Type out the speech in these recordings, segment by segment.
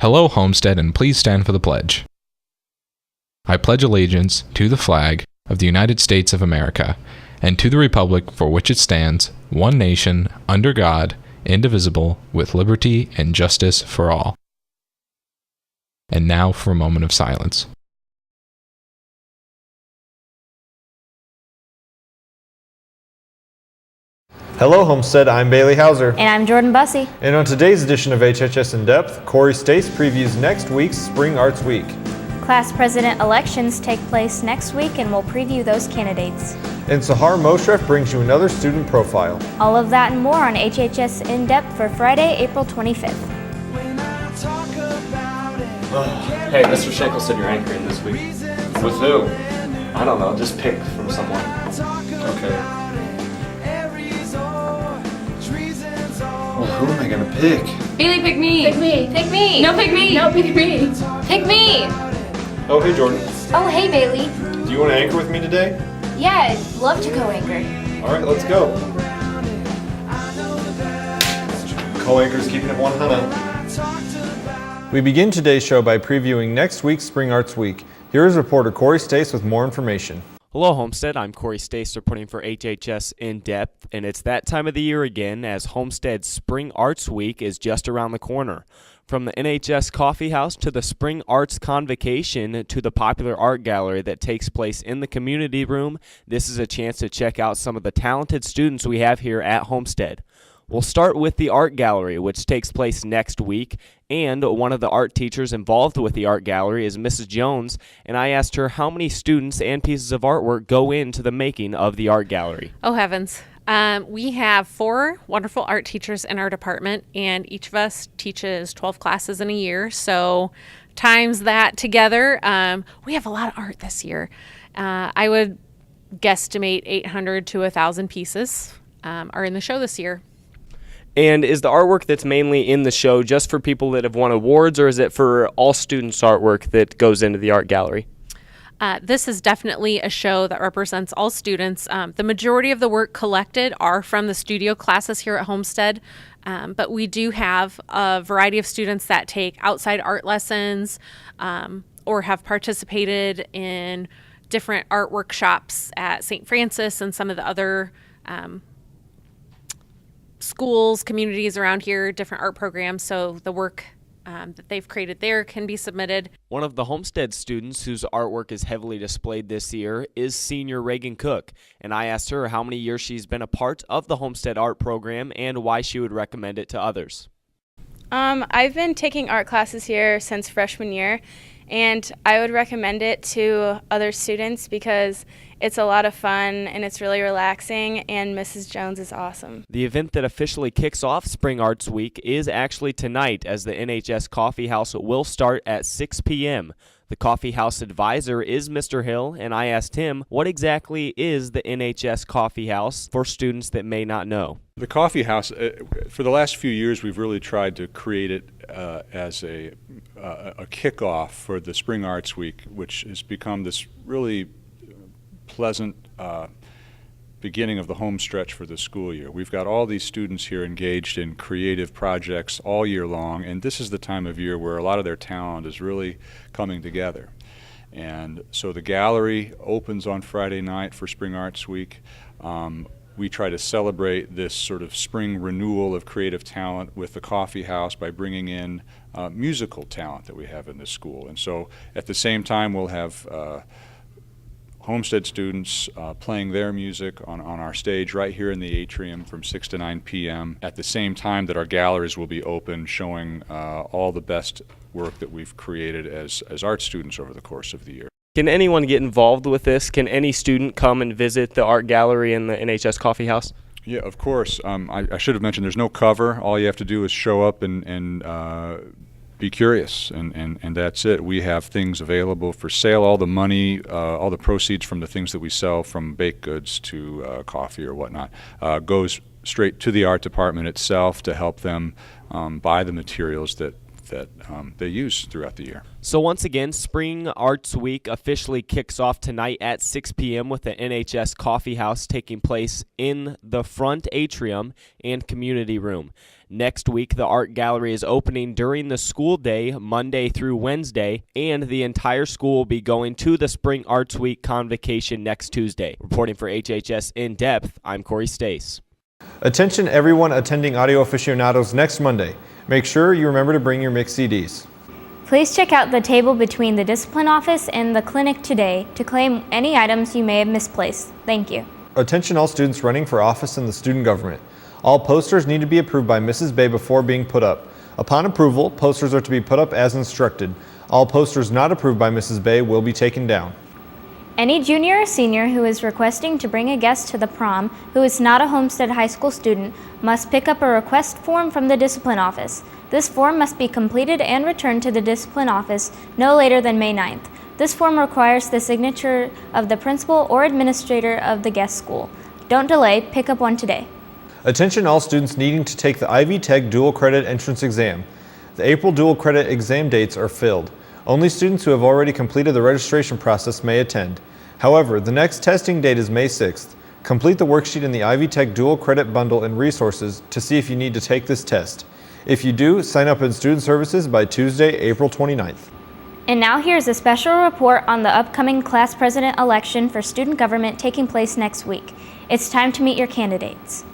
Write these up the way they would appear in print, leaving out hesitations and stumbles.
Hello, Homestead, and please stand for the pledge. I pledge allegiance to the flag of the United States of America and to the republic for which it stands, one nation, under God, indivisible, with liberty and justice for all. And now for a moment of silence. Hello, Homestead. I'm Bailey Hauser. And I'm Jordan Bussey. And on today's edition of HHS In Depth, Corey Stace previews next week's Spring Arts Week. Class president elections take place next week, and we'll preview those candidates. And Sahar Moshref brings you another student profile. All of that and more on HHS In Depth for Friday, April 25th. Hey, Mr. Shackleton, you're anchoring this week. With who? I don't know, just pick from someone. Okay. Well, who am I gonna pick? Bailey, pick me. Pick me. Pick me. No, pick me. No, pick me. Pick me. Oh, hey, Jordan. Oh, hey, Bailey. Do you want to anchor with me today? Yeah, I'd love to co-anchor. All right, let's go. Co-anchors keeping it 100. We begin today's show by previewing next week's Spring Arts Week. Here is reporter Corey Stace with more information. Hello, Homestead. I'm Corey Stace reporting for HHS In Depth, and it's that time of the year again as Homestead's Spring Arts Week is just around the corner. From the NHS Coffee House to the Spring Arts Convocation to the popular art gallery that takes place in the community room, this is a chance to check out some of the talented students we have here at Homestead. We'll start with the art gallery, which takes place next week, and one of the art teachers involved with the art gallery is Mrs. Jones, and I asked her how many students and pieces of artwork go into the making of the art gallery. Oh, heavens. We have 4 wonderful art teachers in our department, and each of us teaches 12 classes in a year, so times that together, we have a lot of art this year. I would guesstimate 800 to 1,000 pieces are in the show this year. And is the artwork that's mainly in the show just for people that have won awards, or is it for all students' artwork that goes into the art gallery? This is definitely a show that represents all students. The majority of the work collected are from the studio classes here at Homestead, but we do have a variety of students that take outside art lessons or have participated in different art workshops at St. Francis and some of the other schools, communities around here, different art programs, so the work that they've created there can be submitted. One of the Homestead students whose artwork is heavily displayed this year is senior Reagan Cook, and I asked her how many years she's been a part of the Homestead art program and why she would recommend it to others. I've been taking art classes here since freshman year, and I would recommend it to other students because it's a lot of fun and it's really relaxing, and Mrs. Jones is awesome. The event that officially kicks off Spring Arts Week is actually tonight, as the NHS Coffee House will start at 6 p.m. The Coffee House advisor is Mr. Hill, and I asked him what exactly is the NHS Coffee House for students that may not know. The Coffee House, for the last few years, we've really tried to create it as a kickoff for the Spring Arts Week, which has become this really pleasant beginning of the home stretch for the school year. We've got all these students here engaged in creative projects all year long, and this is the time of year where a lot of their talent is really coming together. And so the gallery opens on Friday night for Spring Arts Week. We try to celebrate this sort of spring renewal of creative talent with the Coffee House by bringing in musical talent that we have in this school. And so at the same time we'll have Homestead students playing their music on our stage right here in the atrium from 6 to 9 p.m. at the same time that our galleries will be open, showing all the best work that we've created as art students over the course of the year. Can anyone get involved with this? Can any student come and visit the art gallery in the NHS Coffee House? Yeah, of course. I should have mentioned there's no cover. All you have to do is show up and be curious, and that's it. We have things available for sale. All the money, all the proceeds from the things that we sell, from baked goods to coffee or whatnot, goes straight to the art department itself to help them buy the materials that that they use throughout the year. So once again, Spring Arts Week officially kicks off tonight at 6 p.m. with the NHS Coffee House taking place in the front atrium and community room. Next week, the art gallery is opening during the school day, Monday through Wednesday, and the entire school will be going to the Spring Arts Week convocation next Tuesday. Reporting for HHS In Depth, I'm Corey Stace. Attention everyone attending Audio Aficionados next Monday. Make sure you remember to bring your mixed CDs. Please check out the table between the discipline office and the clinic today to claim any items you may have misplaced. Thank you. Attention all students running for office in the student government. All posters need to be approved by Mrs. Bay before being put up. Upon approval, posters are to be put up as instructed. All posters not approved by Mrs. Bay will be taken down. Any junior or senior who is requesting to bring a guest to the prom who is not a Homestead High School student must pick up a request form from the discipline office. This form must be completed and returned to the discipline office no later than May 9th. This form requires the signature of the principal or administrator of the guest school. Don't delay, pick up one today. Attention all students needing to take the Ivy Tech dual credit entrance exam. The April dual credit exam dates are filled. Only students who have already completed the registration process may attend. However, the next testing date is May 6th. Complete the worksheet in the Ivy Tech dual credit bundle and resources to see if you need to take this test. If you do, sign up in student services by Tuesday, April 29th. And now here's a special report on the upcoming class president election for student government taking place next week. It's time to meet your candidates.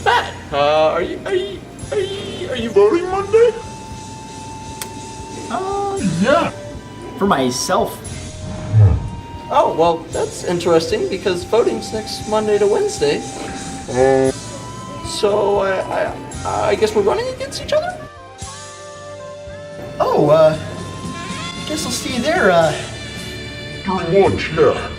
Matt, are you voting Monday? Yeah. For myself. Oh, well, that's interesting because voting's next Monday to Wednesday. So I guess we're running against each other? Oh, guess I'll see you there, During lunch, yeah.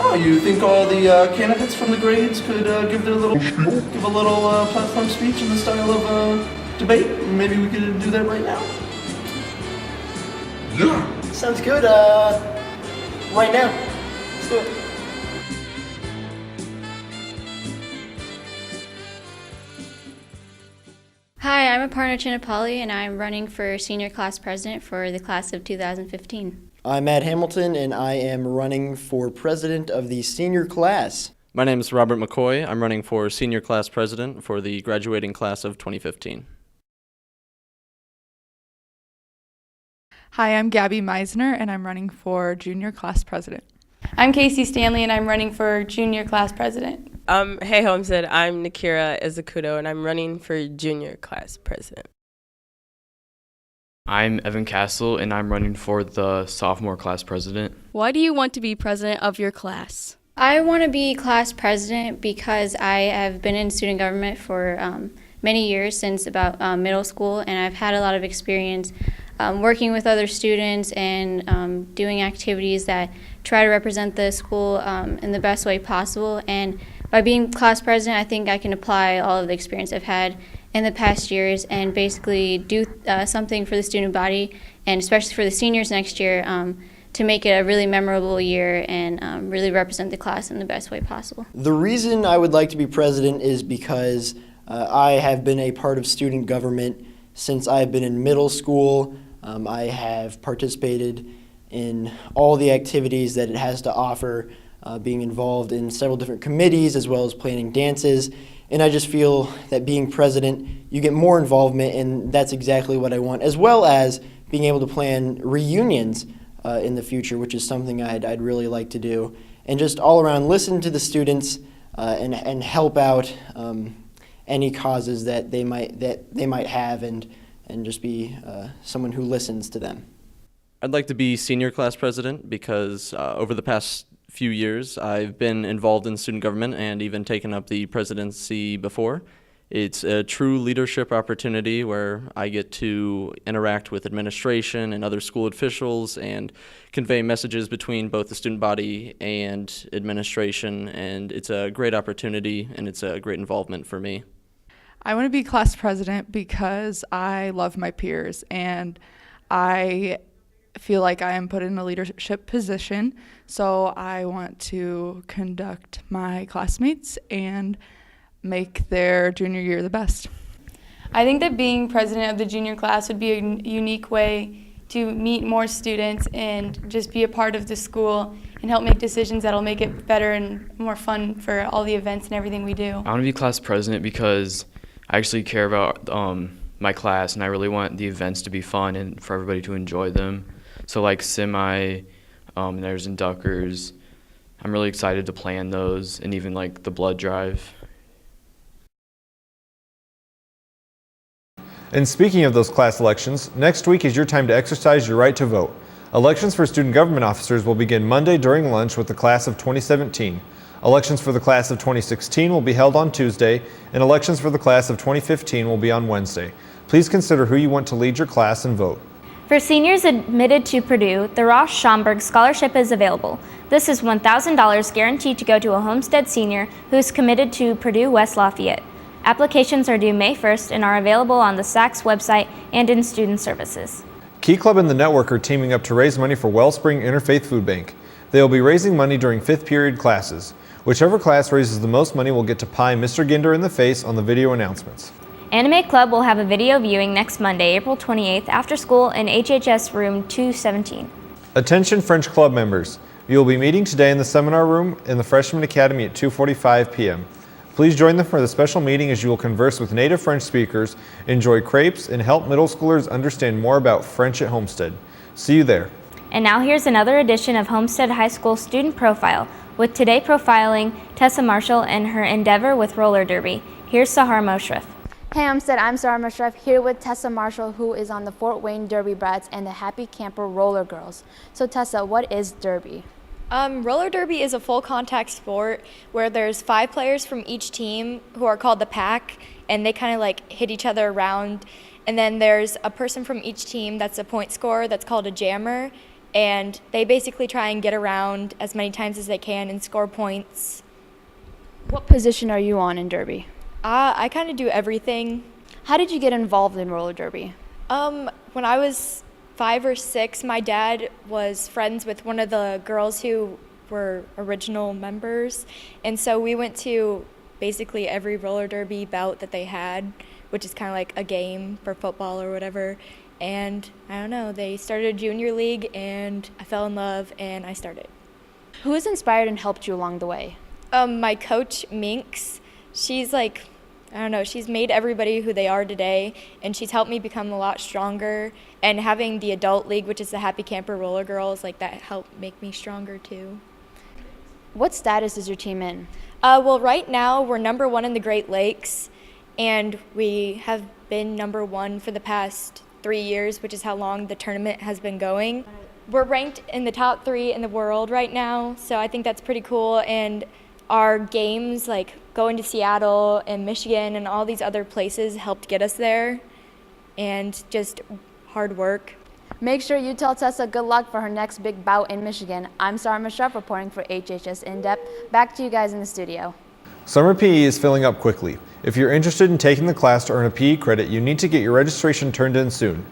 Oh, you think all the candidates from the grades could give a little platform speech in the style of debate? Maybe we could do that right now. Yeah. Sounds good, right now. Let's do it. Hi, I'm Aparna Chinnapalli, and I'm running for senior class president for the class of 2015. I'm Matt Hamilton, and I am running for president of the senior class. My name is Robert McCoy. I'm running for senior class president for the graduating class of 2015. Hi, I'm Gabby Meisner, and I'm running for junior class president. I'm Casey Stanley, and I'm running for junior class president. Hey Homestead, I'm Nakira Ezecudo, and I'm running for junior class president. I'm Evan Castle, and I'm running for the sophomore class president. Why do you want to be president of your class? I want to be class president because I have been in student government for many years, since about middle school, and I've had a lot of experience working with other students and doing activities that try to represent the school in the best way possible. And by being class president, I think I can apply all of the experience I've had in the past years and basically do something for the student body, and especially for the seniors next year, to make it a really memorable year and really represent the class in the best way possible. The reason I would like to be president is because I have been a part of student government since I've been in middle school. I have participated in all the activities that it has to offer, being involved in several different committees as well as planning dances. And I just feel that being president, you get more involvement, and that's exactly what I want, as well as being able to plan reunions in the future, which is something I'd really like to do. And just all around listen to the students and help out any causes that they might have, and just be someone who listens to them. I'd like to be senior class president because over the past few years I've been involved in student government and even taken up the presidency before. It's a true leadership opportunity where I get to interact with administration and other school officials and convey messages between both the student body and administration, and it's a great opportunity and it's a great involvement for me. I want to be class president because I love my peers, and I feel like I am put in a leadership position, so I want to conduct my classmates and make their junior year the best. I think that being president of the junior class would be a unique way to meet more students and just be a part of the school and help make decisions that'll make it better and more fun for all the events and everything we do. I want to be class president because I actually care about my class, and I really want the events to be fun and for everybody to enjoy them. So like semi, there's inductors. I'm really excited to plan those, and even like the blood drive. And speaking of those class elections, next week is your time to exercise your right to vote. Elections for student government officers will begin Monday during lunch with the class of 2017. Elections for the class of 2016 will be held on Tuesday, and elections for the class of 2015 will be on Wednesday. Please consider who you want to lead your class and vote. For seniors admitted to Purdue, the Ross Schomburg Scholarship is available. This is $1,000 guaranteed to go to a Homestead senior who is committed to Purdue West Lafayette. Applications are due May 1st and are available on the SACS website and in student services. Key Club and the Network are teaming up to raise money for Wellspring Interfaith Food Bank. They will be raising money during 5th period classes. Whichever class raises the most money will get to pie Mr. Ginder in the face on the video announcements. Anime Club will have a video viewing next Monday, April 28th, after school in HHS room 217. Attention French Club members. You will be meeting today in the seminar room in the Freshman Academy at 2:45 p.m. Please join them for the special meeting as you will converse with native French speakers, enjoy crepes, and help middle schoolers understand more about French at Homestead. See you there. And now here's another edition of Homestead High School Student Profile, with today profiling Tessa Marshall and her endeavor with roller derby. Here's Sahar Moshrif. Hey Homestead, I'm Sarah Moshref here with Tessa Marshall, who is on the Fort Wayne Derby Brats and the Happy Camper Roller Girls. So Tessa, what is derby? Roller derby is a full contact sport where there's 5 players from each team who are called the pack, and they kind of like hit each other around. And then there's a person from each team that's a point scorer that's called a jammer, and they basically try and get around as many times as they can and score points. What position are you on in derby? I kind of do everything. How did you get involved in roller derby? When I was 5 or 6, my dad was friends with one of the girls who were original members, and so we went to basically every roller derby bout that they had, which is kind of like a game for football or whatever. And I don't know, they started a junior league and I fell in love and I started. Who has inspired and helped you along the way? My coach, Minx, she's like, I don't know, she's made everybody who they are today, and she's helped me become a lot stronger. And having the adult league, which is the Happy Camper Roller Girls, like that helped make me stronger too. What status is your team in? Well, right now we're number 1 in the Great Lakes, and we have been number 1 for the past 3 years, which is how long the tournament has been going. We're ranked in the top 3 in the world right now, so I think that's pretty cool. And our games, like going to Seattle and Michigan and all these other places, helped get us there, and just hard work. Make sure you tell Tessa good luck for her next big bout in Michigan. I'm Sarah Moshref reporting for HHS In Depth. Back to you guys in the studio. Summer PE is filling up quickly. If you're interested in taking the class to earn a PE credit, you need to get your registration turned in soon.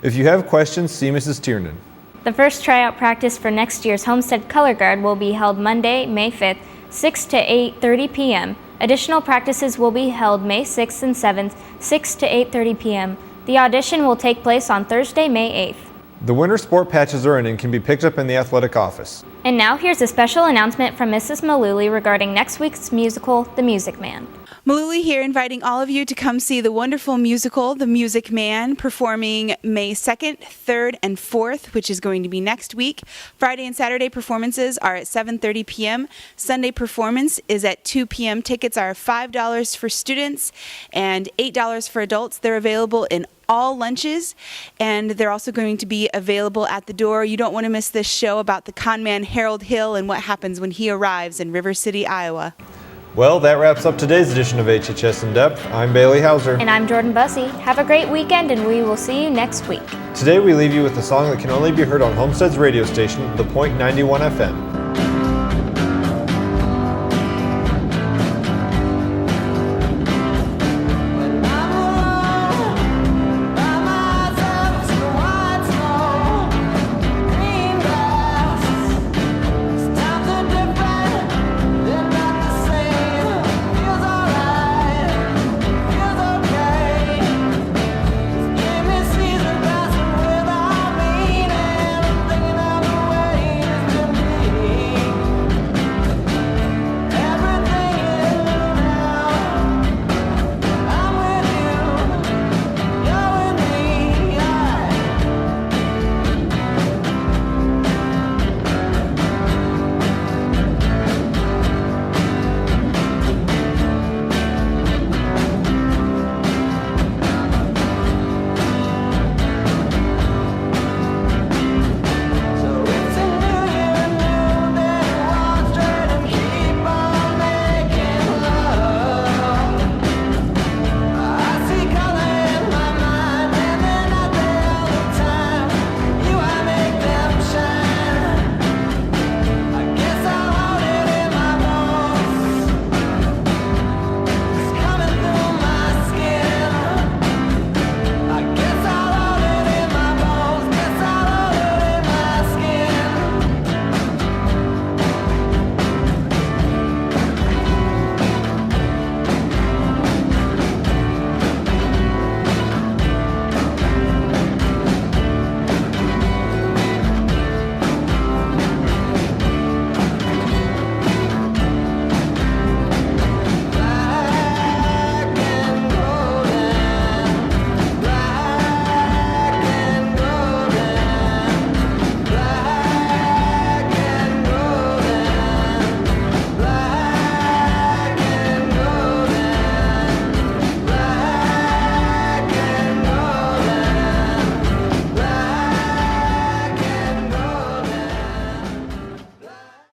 If you have questions, see Mrs. Tiernan. The first tryout practice for next year's Homestead Color Guard will be held Monday, May 5th, 6 to 8:30 p.m. Additional practices will be held May 6th and 7th, 6 to 8:30 p.m. The audition will take place on Thursday, May 8th. The winter sport patches are in and can be picked up in the athletic office. And now here's a special announcement from Mrs. Malooly regarding next week's musical, The Music Man. Malooly here, inviting all of you to come see the wonderful musical, The Music Man, performing May 2nd, 3rd, and 4th, which is going to be next week. Friday and Saturday performances are at 7:30 p.m. Sunday performance is at 2 p.m. Tickets are $5 for students and $8 for adults. They're available in all lunches, and they're also going to be available at the door. You don't want to miss this show about the con man Harold Hill and what happens when he arrives in River City, Iowa. Well, that wraps up today's edition of HHS In Depth. I'm Bailey Hauser. And I'm Jordan Bussey. Have a great weekend, and we will see you next week. Today we leave you with a song that can only be heard on Homestead's radio station, The Point 91 FM.